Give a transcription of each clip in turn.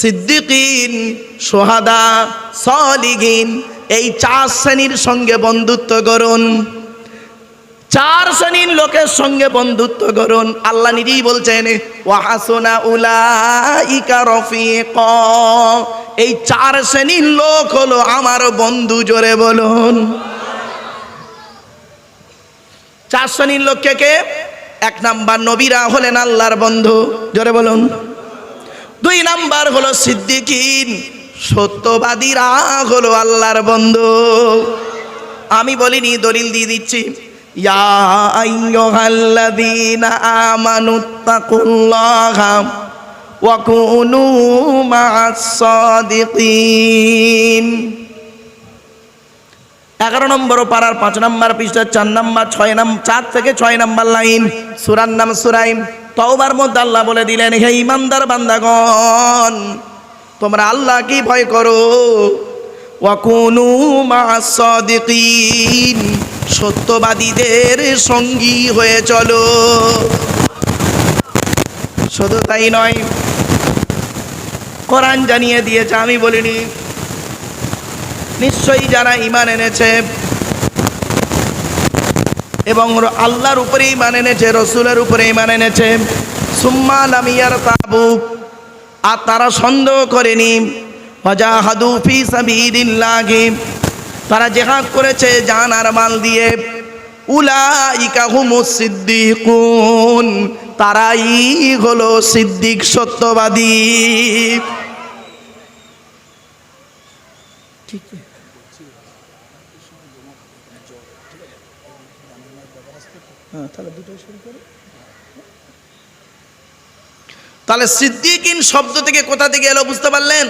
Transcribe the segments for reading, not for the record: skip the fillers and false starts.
সিদ্দিকিন, সোহাদা, সলিহিন, এই 4 শ্রেণীর সঙ্গে বন্ধুত্ব করুন। 4 শ্রেণীর লোকের সঙ্গে বন্ধুত্ব করুন। আল্লাহ নিজেই বলছেন ওয়া হাসুনা উলাইকা রফিকা, এই 4 শ্রেণীর লোক হলো আমার বন্ধু। জোরে বলুন। 4 শ্রেণীর লোক কে কে? 1 নাম্বার নবীরা হলেন আল্লাহর বন্ধু। জোরে বলুন। 2 নাম্বার হলো সিদ্দিকিন, সত্যবাদীরা হলো আল্লাহর বন্ধু। আমি বলিনি, দলিল দিয়ে দিচ্ছি। ইয়া আইয়ুহাল্লাযীনা আমানুত্তাকুল্লাহা ওয়া কুনু মা'আস সাদিকিন। 11 নম্বর পারার 5 নম্বর পৃষ্ঠা 4 নম্বর 4 থেকে 6 নম্বর লাইন, সূরার নাম সূরা তাওবার মধ্যে আল্লাহ বলে দিলেন, হে ঈমানদার বান্দাগণ, তোমরা আল্লাহকে ভয় করো। ওয়া কুনু মা'আস সাদিকিন, সত্যবাদীদের সঙ্গী হয়ে চলো। শুধু তাই নয়, কোরআন জানিয়ে দিয়েছে, আমি বলিনি, নিশ্চয়ই যারা ঈমান এনেছে এবং আল্লাহর উপরে ঈমান এনেছে, রাসূলের উপরে ঈমান এনেছে, সুম্মা লাম ইয়ারতাবু, আর তারা সন্দেহ করেনি, ওয়াজাহাদু ফি সাবিলিল্লাহি, তারা জিহাদ করেছে জান আর মাল দিয়ে, উলাইকা হুমুস সিদ্দিকুন, তারাই হলো সিদ্দিক, সত্যবাদী। ঠিক আছে, তাহলে সিদ্দিকিন শব্দ থেকে কোথা থেকে এলো বুঝতে পারলেন?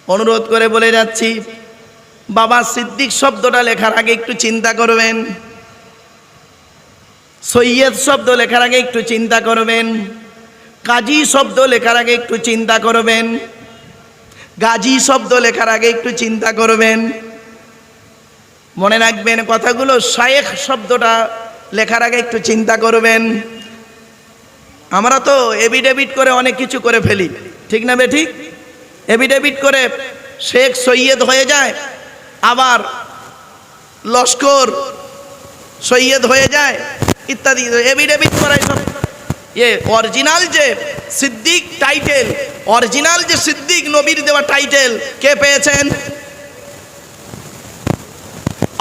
অনুরোধ করে বলে যাচ্ছি, বাবা সিদ্দিক শব্দটা লেখার আগে একটু চিন্তা করবেন, সৈয়দ শব্দ লেখার আগে একটু চিন্তা করবেন, কাজী শব্দ লেখার আগে একটু চিন্তা করবেন, গাজী শব্দ লেখার আগে একটু চিন্তা করবেন। মনে রাখবেন কথাগুলো। শায়েখ শব্দটা লেখার আগে একটু চিন্তা করবেন। আমরা তো এভিডেভিট করে অনেক কিছু করে ফেলি, ঠিক না বে ঠিক? এভিডেভিট করে শেখ সৈয়দ হয়ে যায়, আবার লস্কর সৈয়দ হয়ে যায় ইত্যাদি। এভিডেভিট করাই সব। অরিজিনাল যে সিদ্দিক টাইটেল, অরিজিনাল যে সিদ্দিক নবীর দেওয়া টাইটেল কে পেয়েছেন?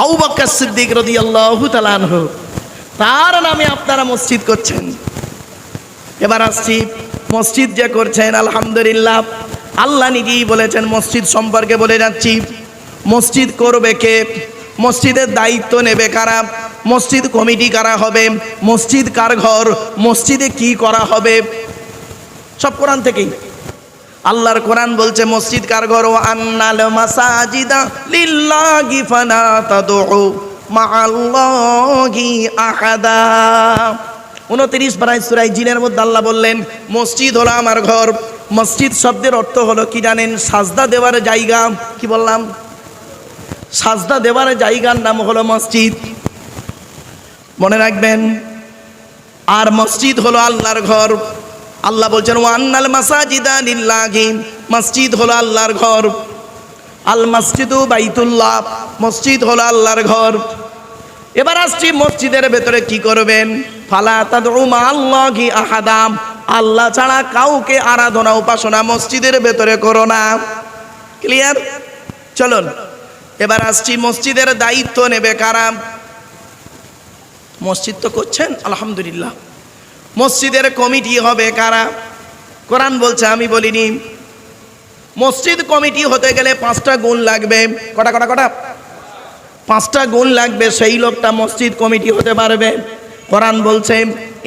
আবু বকর সিদ্দিক রাদিয়াল্লাহু তাআলা আনহু। তার নামে আপনারা মসজিদ করছেন। এবার আসছি, মসজিদ যে করছেন আলহামদুলিল্লাহ, আল্লাহ নিজেই বলেছেন মসজিদ সম্পর্কে বলে যাচ্ছি। মসজিদ করবে কে? মসজিদের দায়িত্ব নেবে কারা? মসজিদ কমিটি কারা হবে? মসজিদ কার ঘর? মসজিদে কি করা হবে? সব কোরআন থেকেই। আল্লাহর কোরআন বলছে মসজিদ কার ঘর? ওয়া আন্নাল মাসাজিদা লিল্লাহি ফালা তাদউ মা'আল্লাহি আহাদা। 29 পারায় সূরা জিনের মধ্যে আল্লাহ বললেন মসজিদ হলো আমার ঘর। মসজিদ শব্দের অর্থ হলো কি জানেন? সাজদা দেওয়ার জায়গা। কি বললাম? সাজদা দেওয়ার জায়গার নাম হলো মসজিদ, মনে রাখবেন। আর মসজিদ হলো আল্লাহর ঘর। আল্লাহ বলছেন ওয়া আন্নাল মাসাজিদা লিল্লাহি, মসজিদ হলো আল্লাহর ঘর। আল মসজিদু বাইতুল্লাহ, মসজিদ হলো আল্লাহর ঘর। এবার আসছি মসজিদের ভেতরে কি করবেন? ফালা তাদউ মা'আল্লাহি আহাদা, আল্লাহ ছাড়া কাউকে আরাধনা উপাসনা মসজিদের ভেতরে করো না। ক্লিয়ার? চলুন এবার আসছি মসজিদের দায়িত্ব নেবে কারা? মসজিদ তো করছেন আলহামদুলিল্লাহ, মসজিদের কমিটি হবে কারা? কোরআন বলছে, আমি বলিনি। মসজিদ কমিটি হতে গেলে 5টা গুণ লাগবে। কটা কটা কটা? 5টা গুণ লাগবে, সেই লোকটা মসজিদ কমিটি হতে পারবে। কোরআন বলছে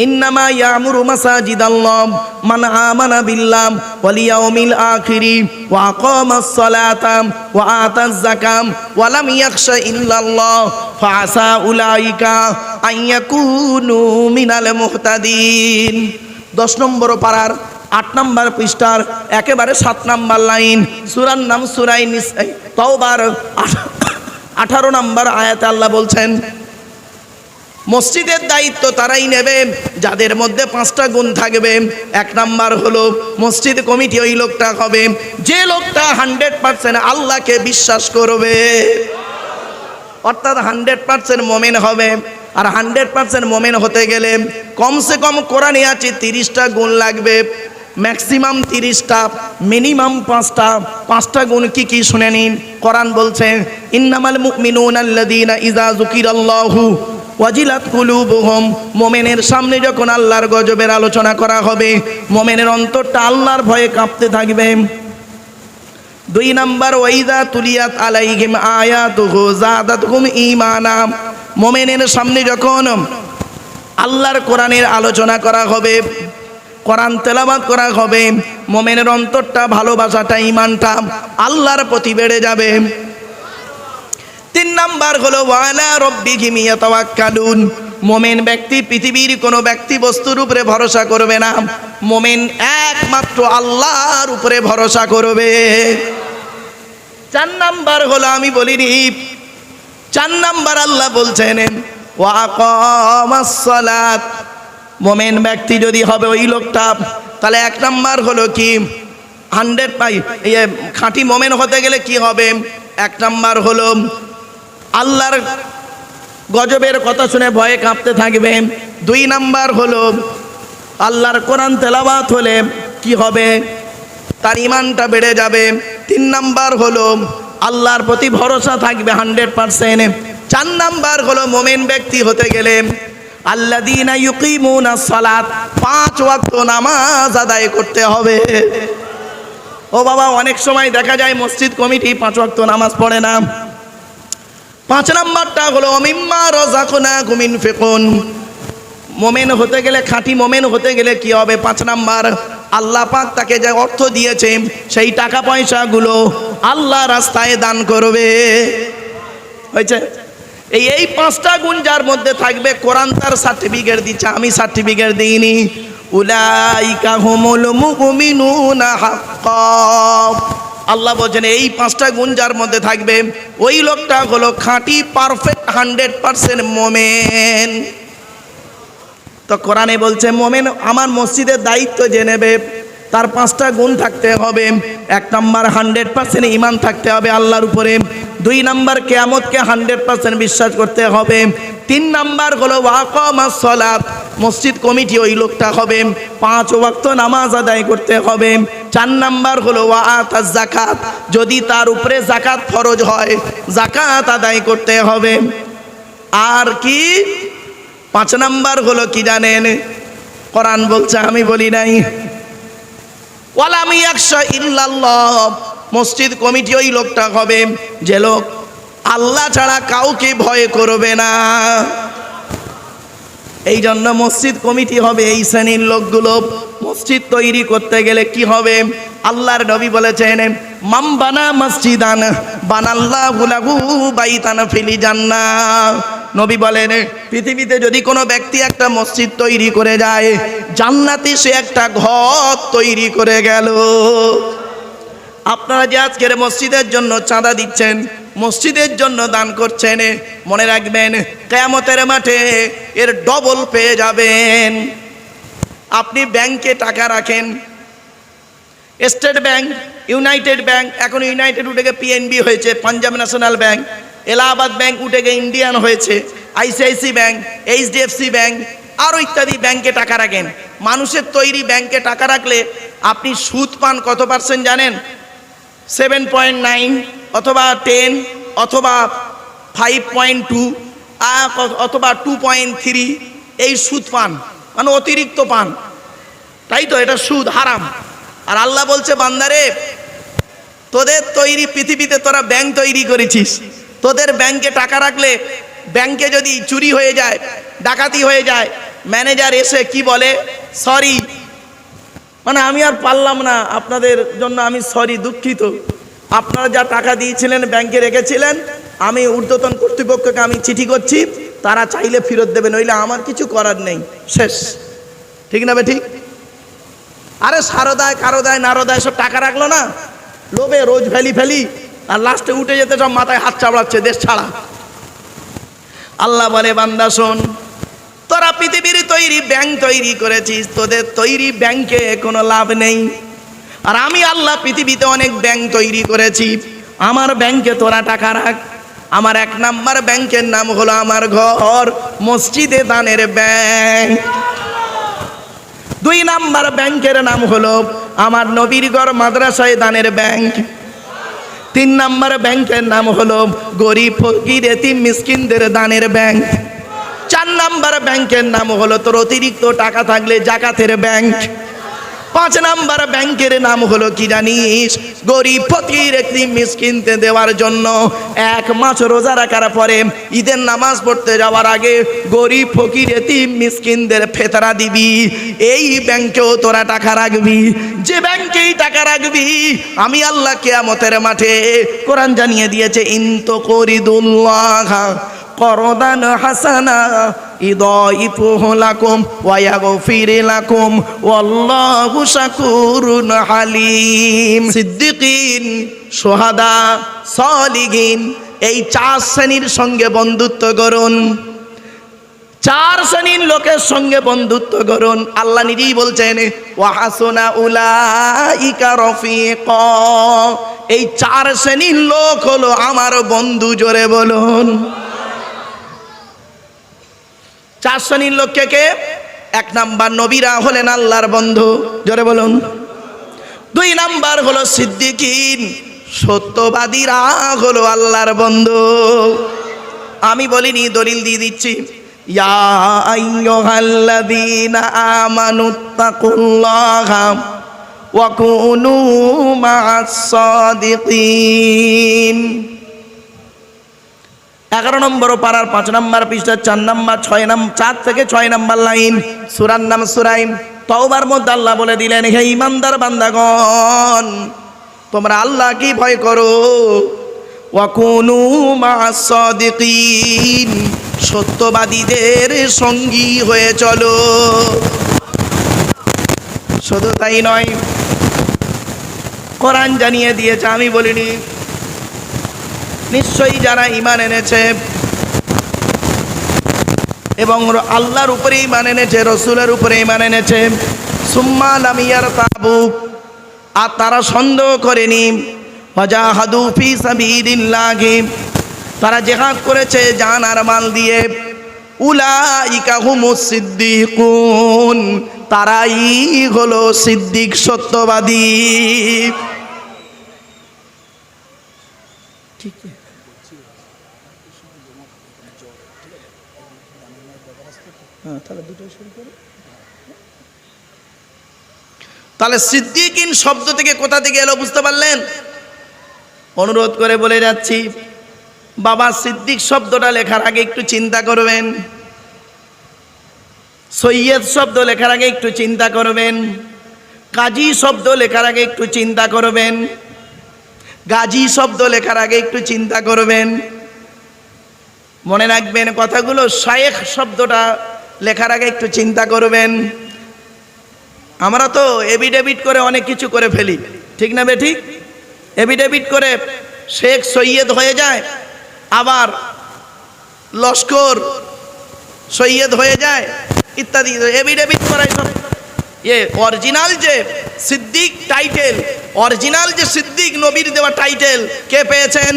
ইন্নামা ইয়ামুরু মাসাজিদাল্লাহ মান আমানা বিল্লাহ ওয়াল ইয়াউমিল আখিরি ওয়া আকামাস সালাতা ওয়া আতাজ যাকাত ওয়া লাম ইয়াখশা ইল্লাল্লাহ ফাআসা উলাইকা আন ইয়াকুনু মিনাল মুহতাদিন। 10 নম্বর পারার 8 নম্বর পৃষ্ঠার একেবারে 7 নম্বর লাইন, সূরার নাম সূরা তাওবার 18 নম্বর আয়াতে আল্লাহ বলছেন মসজিদের দায়িত্ব তারাই নেবে যাদের মধ্যে 5টা গুণ থাকবে। 1 নাম্বার হলো মসজিদ কমিটি ওই লোকটা হবে যে লোকটা 100% আল্লাহকে বিশ্বাস করবে, অর্থাৎ 100% মোমেন হবে। আর 100% মোমেন হতে গেলে কমসে কম কোরআনে আছে 30টা গুণ লাগবে, ম্যাক্সিমাম 30টা, মিনিমাম 5টা। 5টা গুণ কি কি শুনে নিন। কোরআন বলছে ইন্নামাল মুমিনুনা আল্লাযীনা ইযা যুকিরাল্লাহু ওয়াজিলাত কুলুবুহুম, মোমেনের সামনে যখন আল্লাহর গজবের আলোচনা করা হবে মোমেনের অন্তরটা আল্লাহর ভয়ে কাঁপতে থাকবে। 2 নাম্বার ওয়াইদা তুলিয়াত আলাইহিম আয়াতুহু যাদাতহুম ঈমানা, মোমেনের সামনে যখন আল্লাহর কোরআনের আলোচনা করা হবে, কোরআন তেলাওয়াত করা হবে, মোমেনের অন্তরটা ভালোবাসাটা ঈমানটা আল্লাহর প্রতি বেড়ে যাবে। 3 নাম্বার হলো ওয়ালা রাব্বিহিম ইয়াতাওয়াক্কালুন, মোমেন ব্যক্তি পৃথিবীর কোনো ব্যক্তি বস্তুর উপরে ভরসা করবে না, মোমেন একমাত্র আল্লাহর উপরে ভরসা করবে। 4 নাম্বার হলো আমি বলিনি, 4 নাম্বার আল্লাহ বলছেন ওয়া আকামাস সালাত, মোমেন ব্যক্তি যদি হবে ওই লোকটা তাহলে 1 নাম্বার হলো কি 100 খাঁটি মোমেন হতে গেলে কি হবে। 1 নাম্বার হলো আল্লাহর গজবের কথা শুনে ভয়ে কাঁপতে থাকবে। 2 নাম্বার হলো আল্লাহর কোরআন তেলাওয়াত হলে কি হবে, তার ঈমানটা বেড়ে যাবে। 3 নাম্বার হলো আল্লাহর প্রতি ভরসা থাকবে 100%। 4 নাম্বার হলো মোমেন ব্যক্তি হতে গেলে আল্লাযীনা ইউকিমুনাস সালাত, 5 ওয়াক্ত নামাজ আদায় করতে হবে। ও বাবা, অনেক সময় দেখা যায় মসজিদ কমিটি 5 ওয়াক্ত নামাজ পড়ে না। 5 নাম্বারটা হলো মিম্মা রাযাকনাকুম ইনফিকুন, মোমেন হতে গেলে খাঁটি মোমেন হতে গেলে কি হবে। 5 নাম্বার আল্লাহ পাক তাকে যে অর্থ দিয়েছে সেই টাকা পয়সাগুলো আল্লাহ রাস্তায় দান করবে। হয়েছে? এই 5টা গুণ যার মধ্যে থাকবে কোরআন তার সার্টিফিকেট দিচ্ছে, আমি সার্টিফিকেট দিইনি। উলাইকা হুমুল মুমিনুনা হাক্কান, আল্লাহ বলছেন এই 5টা গুণ যার মধ্যে থাকবে ওই লোকটা হলো খাঁটি পারফেক্ট 100% মোমেন। তো কোরআনে বলছে মোমেন আমার মসজিদের দায়িত্ব যে নেবে তার 5টা গুণ থাকতে হবে। 1 নাম্বার 100% ঈমান থাকতে হবে আল্লাহর উপরে। 2 নাম্বার কিয়ামতকে 100% বিশ্বাস করতে হবে। 3 নাম্বার হলো ওয়াকামাস সালাত, মসজিদ কমিটি ওই লোকটা হবে 5 ওয়াক্ত নামাজ আদায় করতে হবে। 4 নাম্বার হলো ওয়াআতাজ যাকাত, যদি তার উপরে যাকাত ফরজ হয় যাকাত আদায় করতে হবে। আর কি 5 নাম্বার হলো কি জানেন, কোরআন বলছে আমি বলি নাই, ওয়ালাম ইয়াখশা ইল্লাল্লাহ, মসজিদ কমিটি ওই লোকটা হবে যে লোক আল্লাহ ছাড়া কাউকে ভয় করবে না। এই জন্য মসজিদ কমিটি হবে এই শ্রেণীর লোকগুলো। মসজিদ তৈরি করতে গেলে কি হবে, আল্লাহর নবী বলেছেন মান বানা মসজিদান বানাল্লাহু লাহু বাইতান ফিল জান্নাহ, নবী বলেন পৃথিবীতে যদি কোনো ব্যক্তি একটা মসজিদ তৈরি করে যায় জান্নাতে সে একটা ঘর তৈরি করে গেল। আপনারা যে আজকের মসজিদের জন্য চাঁদা দিচ্ছেন, মসজিদের জন্য দান করছেন, মনে রাখবেন কিয়ামতের মাঠে এর ডবল পেয়ে যাবেন। আপনি ব্যাংকে টাকা রাখেন, স্টেট ব্যাংক, ইউনাইটেড ব্যাংক, এখন ইউনাইটেড উঠে গিয়ে পিএনবি হয়েছে, Punjab national bank, Allahabad bank উঠে গিয়ে ইন্ডিয়ান হয়েছে, আইসিআইসি ব্যাংক, এইচডিএফসি ব্যাংক, আরও ইত্যাদি ব্যাংকে টাকা রাখেন। মানুষের তৈরি ব্যাংকে টাকা রাখলে আপনি সুদ পান কত % জানেন? 7.9 অথবা 10 অথবা 5.2 অথবা 2.3 এই সুদ পান, মানে অতিরিক্ত পান, তাই তো? এটা সুদ, হারাম। আর আল্লাহ বলছে বান্দারে তোদের তৈরি পৃথিবীতে তোরা ব্যাংক তৈরি করেছিস, তোদের ব্যাংকে টাকা রাখলে ব্যাংকে যদি চুরি হয়ে যায়, ডাকাতি হয়ে যায়, ম্যানেজার এসে কি বলে, সরি, মানে আমি আর পারলাম না, আপনাদের জন্য আমি সরি, দুঃখিত, আপনারা যা টাকা দিয়েছিলেন ব্যাংকে রেখেছিলেন, আমি ঊর্ধ্বতন কর্তৃপক্ষকে আমি চিঠি করছি, তারা চাইলে ফেরত দেবে, নইলে আমার কিছু করার নেই, শেষ। ঠিক না বে ঠিক? আরে সারদায় কারোদায় নারদায় সব টাকা রাখলো না, লোভে রোজ ফেলি আর লাস্টে উঠে যেতে সব মাথায় হাত চাপড়াচ্ছে দেশ ছাড়া। আল্লাহ বলে বান্দা শোন, তৈরি ব্যাংক তৈরি করেছিস, তোদের তৈরি ব্যাংকে কোনো লাভ নেই। আর আমি আল্লাহ পৃথিবীতে অনেক ব্যাংক তৈরি করেছি, আমার ব্যাংকে তোরা টাকা রাখ। আমার 1 নাম্বার ব্যাংকের নাম হলো আমার ঘর, মসজিদে দানের ব্যাংক। 2 নাম্বার ব্যাংকের নাম হলো আমার নবীর ঘর, মাদ্রাসায় দানের ব্যাংক। 3 নাম্বার ব্যাংকের নাম হলো গরিব ফকির এতিম মিসকিনদের দানের ব্যাংক। 4 নাম্বার ব্যাংকের নাম হলো তোর অতিরিক্ত টাকা থাকলে জাকাতের ব্যাংক। 5 নাম্বার ব্যাংকের নাম হলো কি জানিস? গরিব ফকির এতিম মিসকিনতে দেওয়ার জন্য 1 মাস রোজা রাখার পরে ঈদের নামাজ পড়তে যাওয়ার আগে গরিব ফকির এতিম মিসকিনদের ফেতরা দিবি। এই ব্যাংকেও তোরা টাকা রাখবি। যে ব্যাংকেই টাকা রাখবি, আমি আল্লাহ কিয়ামতের মাঠে, কোরআন জানিয়ে দিয়েছে, ইনতো করিদুল্লাহ করদান হাসানা ইদাইফুহু লাকুম ওয়া ইয়াগফির লাকুম ওয়াল্লাহু শাকুরুন হালিম। সিদ্দিকিন, শুহাদা, সালিহিন, এই 4 শ্রেণীর সঙ্গে বন্ধুত্ব করুন। 4 শ্রেণীর লোকের সঙ্গে বন্ধুত্ব করুন। আল্লাহ নিজেই বলছেন ওয়া হাসুনা উলাইকা রফিকা। এই 4 শ্রেণীর লোক হলো আমার বন্ধু। জোরে বলুন। 4 শ্রেণীর লোক কে কে? 1 নাম্বার নবীরা হলেন আল্লাহর বন্ধু। জোরে বলুন। 2 নাম্বার হলো সিদ্দিকিন, সত্যবাদীরা হলো আল্লাহর বন্ধু। আমি বলিনি, দলিল দিয়ে দিচ্ছি। ইয়া আইয়ুহাল্লাযীনা আমানুত্তাকুল্লাহা ওয়া কুনু মা'আস সাদিকিন। 11 নম্বর পারার 5 নম্বর পৃষ্ঠা 4 নম্বর 4 থেকে 6 নম্বর লাইন। সূরার নাম সূরা তাওবার মধ্যে আল্লাহ বলে দিলেন, হে ঈমানদার বান্দাগণ, তোমরা আল্লাহকে ভয় করো। ওয়া কুনু মা'আস সাদিকিন, সত্যবাদীদের সঙ্গী হয়ে চলো। শুধু তাই নয়, কোরআন জানিয়ে দিয়েছে, আমি বলিনি, নিশ্চয়ই যারা ঈমান এনেছে এবং আল্লাহর উপরে ঈমান এনেছে, রসুলের উপরে ঈমান এনেছে, সুম্মা লাম ইয়ারতাবু, আর তারা সন্দেহ করেনি, ওয়াজাহাদু ফি সাবিলিল্লাহি, তারা জিহাদ করেছে জান আর মাল দিয়ে, উলাইকা হুমুস সিদ্দিকুন, তারাই হলো সিদ্দিক, সত্যবাদী। ঠিক আছে, তাহলে সিদ্দিকিন শব্দ থেকে কোথা থেকে এলো বুঝতে পারলেন? অনুরোধ করে বলে যাচ্ছি, বাবা সিদ্দিক শব্দটা লেখার আগে একটু চিন্তা করবেন। সৈয়দ শব্দ লেখার আগে একটু চিন্তা করবেন। কাজী শব্দ লেখার আগে একটু চিন্তা করবেন। গাজী শব্দ লেখার আগে একটু চিন্তা করবেন। মনে রাখবেন কথাগুলো। শায়েখ শব্দটা লেখার আগে একটু চিন্তা করবেন। আমরা তো এভিডেভিট করে অনেক কিছু করে ফেলি, ঠিক না বেঠিক? এভিডেভিট করে শেখ সৈয়দ হয়ে যায়, আবার লস্কর সৈয়দ হয়ে যায় ইত্যাদি। এভিডেভিট করাই সব। অরিজিনাল যে সিদ্দিক টাইটেল, অরিজিনাল যে সিদ্দিক নবীর দেওয়া টাইটেল কে পেয়েছেন?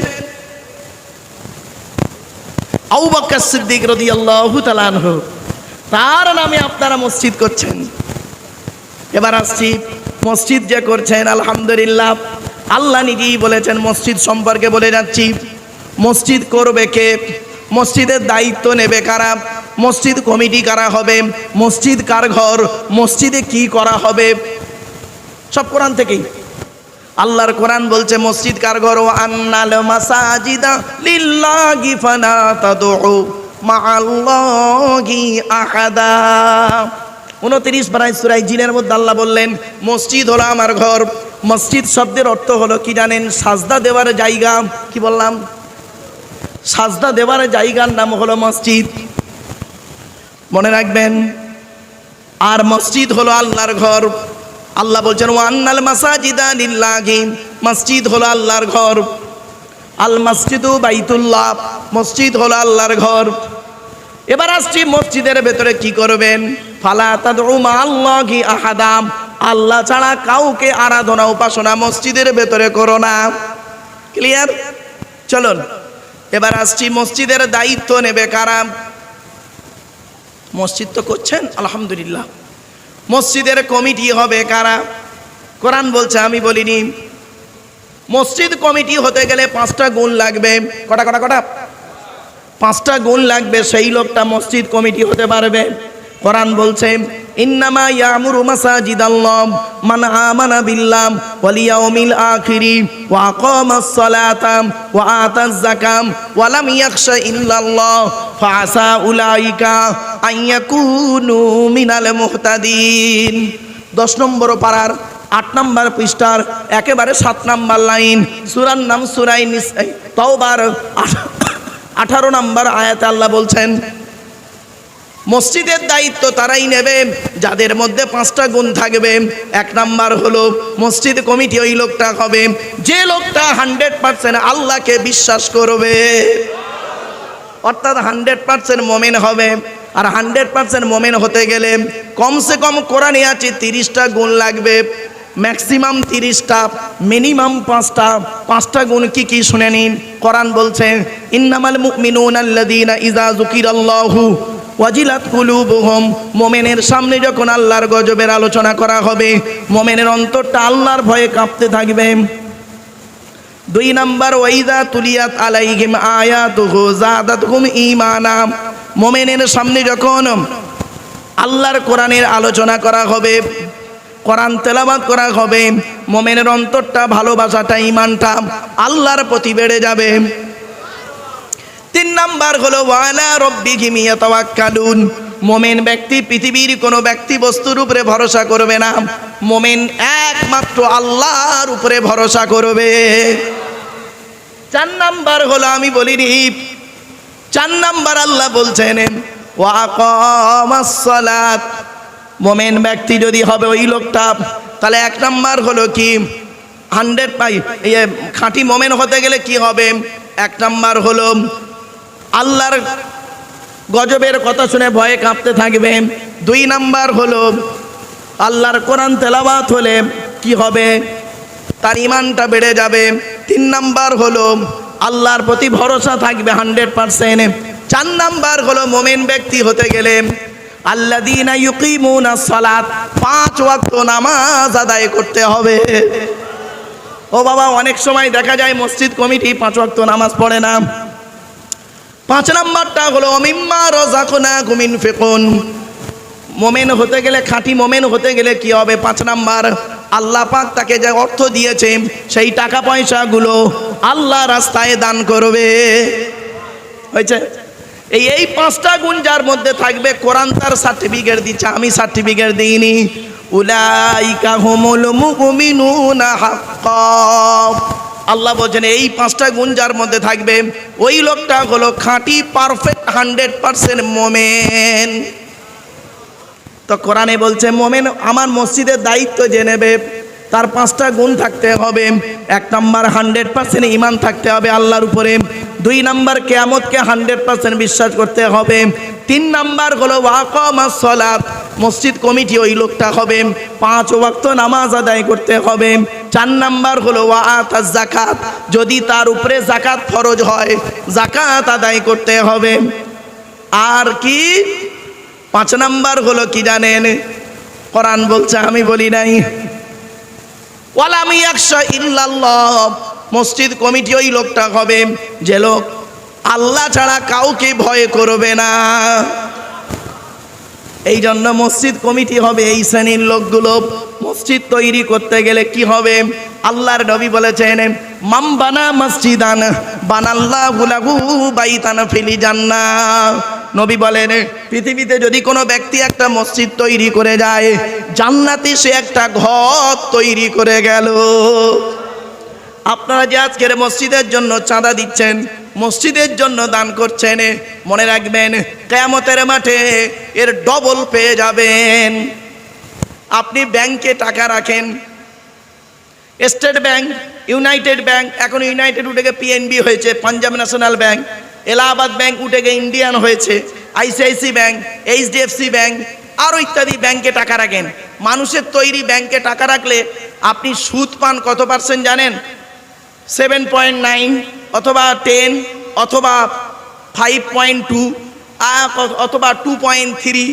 আবু বকর সিদ্দিক রাদিয়াল্লাহু তাআলা আনহু। তার নামে আপনারা মসজিদ করছেন। এবার আসছি, মসজিদ যে করছেন আলহামদুলিল্লাহ, আল্লাহ নিজেই বলেছেন মসজিদ সম্পর্কে বলে যাচ্ছি। মসজিদ করবে কে? মসজিদের দায়িত্ব নেবে কারা? মসজিদ কমিটি কারা হবে? মসজিদ কার ঘর? মসজিদে কি করা হবে? সব কোরআন থেকেই। আল্লাহর কোরআন বলছে মসজিদ কার ঘর? ও আন্নাল মাসাজিদা লিল্লাহি ফালা তাদউ মাআল্লাহি আহাদা। 29 পারায় সূরা জিনের মধ্যে আল্লাহ বললেন মসজিদ হলো আমার ঘর। মসজিদ শব্দের অর্থ হলো কি জানেন? সাজদা দেওয়ার জায়গা। কি বললাম? সাজদা দেওয়ার জায়গার নাম হলো মসজিদ, মনে রাখবেন। আর মসজিদ হলো আল্লাহর ঘর। আল্লাহ বলছেন ওয়ান্নাল মাসাজিদা লিল্লাহি, মসজিদ হলো আল্লাহর ঘর। আল মসজিদু বাইতুল্লাহ, মসজিদ হলো আল্লাহর ঘর। এবার আসছি মসজিদের ভেতরে কি করবেন? ফালা তাদউ মাআল্লাহি আহাদা, আল্লাহ ছাড়া কাউকে আরাধনা উপাসনা মসজিদের ভেতরে করো না। ক্লিয়ার? চলুন এবার আসছি মসজিদের দায়িত্ব নেবে কারা? মসজিদ তো করছেন আলহামদুলিল্লাহ, মসজিদের কমিটি হবে কারা? কোরআন বলছে, আমি বলিনি। মসজিদ কমিটি হতে গেলে 5টা গুণ লাগবে। কটা কটা কটা? 5টা গুণ লাগবে, সেই লোকটা মসজিদ কমিটি হতে পারবে। কোরআন বলছে, ইন্নামা ইয়ামুরু মাসাজিদাল্লাহ মান আমানা বিল্লাহ ওয়াল ইয়াউমিল আখিরি ওয়া আকামাস সালাতা ওয়া আতাজ যাকাত ওয়া লাম ইয়াখশা ইল্লাল্লাহ ফাআসা উলাইকা আন ইয়াকুনু মিনাল মুহতাদিন। 10 নম্বর পারার 8 নম্বর পৃষ্ঠার একেবারে 7 নম্বর লাইন, সূরার নাম সূরা তাওবার 18 নম্বর আয়াতে আল্লাহ বলছেন, মসজিদের দায়িত্ব তারাই নেবে যাদের মধ্যে 5টা গুণ থাকবে। 1 নাম্বার হলো মসজিদ কমিটি ওই লোকটা হবে যে লোকটা 100% আল্লাহকে বিশ্বাস করবে, অর্থাৎ 100% মুমিন হবে। আর 100% মুমিন হতে গেলে কমসে কম কোরআনে আছে 30টা গুণ লাগবে, ম্যাক্সিমাম 30টা, মিনিমাম 5টা। 5টা গুণ কি কি শুনে নিন। কোরআন বলছে, ইন্নামাল মুমিনুনা আল্লাযীনা ইযা যুকিরাল্লাহু ওয়াজিলাত কুলুবুহুম, মুমিনের সামনে যখন আল্লাহর গজবের আলোচনা করা হবে মুমিনের অন্তরটা আল্লাহর ভয়ে কাঁপতে থাকবে। 2 নাম্বার, ওয়াইদা তুলিয়াত আলাইহিম আয়াতুহু যাদাতহুম ঈমানা, মুমিনের সামনে যখন আল্লাহর কোরআনের আলোচনা করা হবে, কোরআন তেলাওয়াত করা হবে, মুমিনের অন্তরটা ভালোবাসাটা ঈমানটা আল্লাহর প্রতি বেড়ে যাবে। 3 নাম্বার হলো ওয়ালা রাব্বিহিম ইয়াতাওয়াক্কালুন, মুমিন ব্যক্তি পৃথিবীর কোনো ব্যক্তি বস্তুর উপরে ভরসা করবে না, মুমিন একমাত্র আল্লাহর উপরে ভরসা করবে। 4 নাম্বার হলো, আমি বলিনি, 4 নাম্বার আল্লাহ বলছেন ওয়া আকামাস সালাত, মুমিন ব্যক্তি যদি হবে ওই লোকটা, তাহলে 1 নাম্বার হলো কি 100 খাঁটি মুমিন হতে গেলে কি হবে? 1 নাম্বার হলো আল্লাহর গজবের কথা শুনে ভয়ে কাঁপতে থাকবে। 2 নাম্বার হলো আল্লাহর কোরআন তেলাওয়াত হলে কি হবে? তার ঈমানটা বেড়ে যাবে। 3 নাম্বার হলো আল্লাহর প্রতি ভরসা থাকবে 100%। 4 নাম্বার হলো মুমিন ব্যক্তি হতে গেলে আল্লাযীনা ইউকিমুনাস সালাত, 5 ওয়াক্ত নামাজ আদায় করতে হবে। ও বাবা, অনেক সময় দেখা যায় মসজিদ কমিটি 5 ওয়াক্ত নামাজ পড়ে না। 5 নাম্বারটা হলো মিম্মা রাযাকনাকুম ইনফিকুন, মুমিন হতে গেলে, খাঁটি মুমিন হতে গেলে কি হবে? 5 নাম্বার, আল্লাহ পাক তাকে যে অর্থ দিয়েছে সেই টাকা পয়সাগুলো আল্লাহ রাস্তায় দান করবে। হয়েছে? এই 5টা গুণ যার মধ্যে থাকবে, কোরআন তার সার্টিফিকেট দিচ্ছে, আমি সার্টিফিকেট দিইনি। উলাইকা হুমুল মুমিনুনা হাক্কান, আল্লাহ বলছেন এই 5টা গুণ যার মধ্যে থাকবে ওই লোকটা হলো খাঁটি পারফেক্ট 100% মুমিন। তো কোরআনে বলছে মুমিন আমার মসজিদের দায়িত্ব যে নেবে তার 5টা গুণ থাকতে হবে। 1 নাম্বার 100% ঈমান থাকতে হবে আল্লাহর উপরে। 2 নাম্বার কিয়ামতকে 100% বিশ্বাস করতে হবে। 3 নাম্বার হলো ওয়াকামাস সালাত, মসজিদ কমিটি ওই লোকটা হবে 5 ওয়াক্ত নামাজ আদায় করতে হবে। 4 নাম্বার হলো ওয়াআতাজ যাকাত, যদি তার উপরে যাকাত ফরজ হয় যাকাত আদায় করতে হবে। আর কি 5 নাম্বার হলো কি জানেন? কোরআন বলছে, আমি বলি নাই, ওয়ালাম ইয়াখশা ইল্লাল্লাহ, মসজিদ কমিটি ওই লোকটা হবে যে লোক আল্লাহ ছাড়া কাউকে ভয় করবে না। এই জন্য মসজিদ কমিটি হবে এই শ্রেণীর লোকগুলো। মসজিদ তৈরি করতে গেলে কি হবে? আল্লাহর নবী বলেছেন, মান বানা মসজিদান বানাল্লাহু লাহু বাইতান ফিল জান্নাহ। নবী বলেন, পৃথিবীতে যদি কোনো ব্যক্তি একটা মসজিদ তৈরি করে যায় জান্নাতে সে একটা ঘর তৈরি করে গেল। আপনারা যে আজকের মসজিদের জন্য চাঁদা দিচ্ছেন, মসজিদের জন্য দান করছেন, মনে রাখবেন কিয়ামতের মাঠে এর ডবল পেয়ে যাবেন। আপনি ব্যাংকে টাকা রাখেন, স্টেট ব্যাংক, ইউনাইটেড ব্যাংক, এখন ইউনাইটেড উঠে গিয়ে পিএনবি হয়েছে, Punjab national bank, Allahabad bank উঠে গিয়ে ইন্ডিয়ান হয়েছে, আইসিআইসি ব্যাংক, এইচডিএফসি ব্যাংক, আরও ইত্যাদি ব্যাংকে টাকা রাখেন। মানুষের তৈরি ব্যাংকে টাকা রাখলে আপনি সুদ পান কত পার্সেন্ট জানেন? 7.9 অথবা 10 অথবা 5.2 অথবা 2.3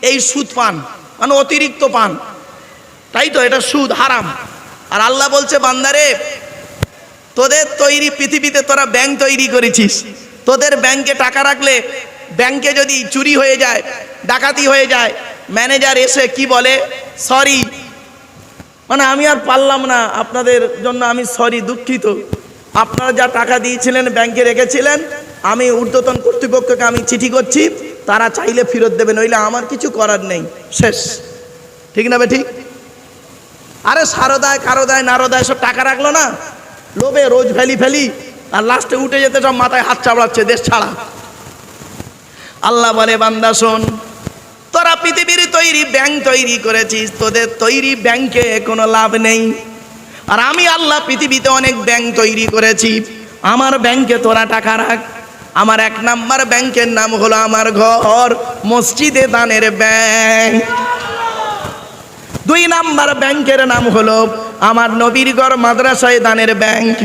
এই সুদ পান, মানে অতিরিক্ত পান, তাই তো? এটা সুদ, হারাম। আর আল্লাহ বলছে, বান্দারে তোদের তৈরি পৃথিবীতে তোরা ব্যাংক তৈরি করেছিস, তোদের ব্যাংকে টাকা রাখলে ব্যাংকে যদি চুরি হয়ে যায়, ডাকাতি হয়ে যায়, ম্যানেজার এসে কি বলে? সরি, মানে আমি আর পারলাম না, আপনাদের জন্য আমি সরি, দুঃখিত, আপনারা যা টাকা দিয়েছিলেন ব্যাংকে রেখেছিলেন, আমি ঊর্ধ্বতন কর্তৃপক্ষকে আমি চিঠি করছি, তারা চাইলে ফেরত দেবে, নইলে আমার কিছু করার নেই, শেষ। ঠিক না বে ঠিক? আরে সারদায় কারোদায় নারদায় সব টাকা রাখলো না, লোভে রোজ ফেলি আর লাস্টে উঠে যেতে সব মাথায় হাত চাপড়াচ্ছে দেশ ছাড়া। আল্লাহ বলে, বান্দা শোন, তোরা পৃথিবীর তৈরি ব্যাংক তৈরি করেছিস, তোদের তৈরি ব্যাংকে কোনো লাভ নেই। আর আমি আল্লাহ পৃথিবীতে অনেক ব্যাংক তৈরি করেছি, আমার ব্যাংকে তোরা টাকা রাখ। আমার 1 নাম্বার ব্যাংকের নাম হলো আমার ঘর, মসজিদে দানের ব্যাংক। 2 নাম্বার ব্যাংকের নাম হলো আমার নবীর ঘর, মাদ্রাসায় দানের ব্যাংক।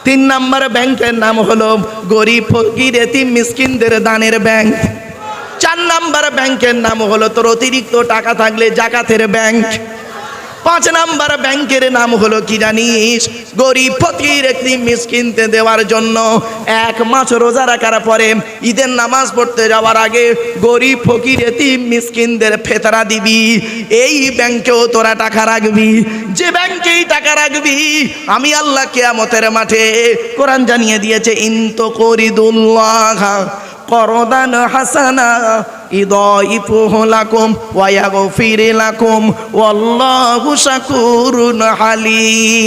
3 নাম্বার ব্যাংকের নাম হলো গরিব ফকির এতিম মিসকিনদের দানের ব্যাংক। 4 নাম্বার ব্যাংকের নাম হলো তোর অতিরিক্ত টাকা থাকলে জাকাতের ব্যাংক। 5 নাম্বার ব্যাংকের নাম হলো কি জানিস? গরিব ফকির এতিম মিসকিনদের দেওয়ার জন্য 1 মাস রোজা রাখার পরে ঈদের নামাজ পড়তে যাওয়ার আগে গরিব ফকির এতিম মিসকিনদের ফেতরা দিবি। এই ব্যাংকেও তোরা টাকা রাখবি। যে ব্যাংকেই টাকা রাখবি, আমি আল্লাহ কিয়ামতের মাঠে, কোরআন জানিয়ে দিয়েছে, ইনতো করিদুল্লাহ করদান হাসানা ইদাইফুহু লাকুম ওয়া ইয়াগফির লাকুম ওয়াল্লাহু শাকুরুন হালিম।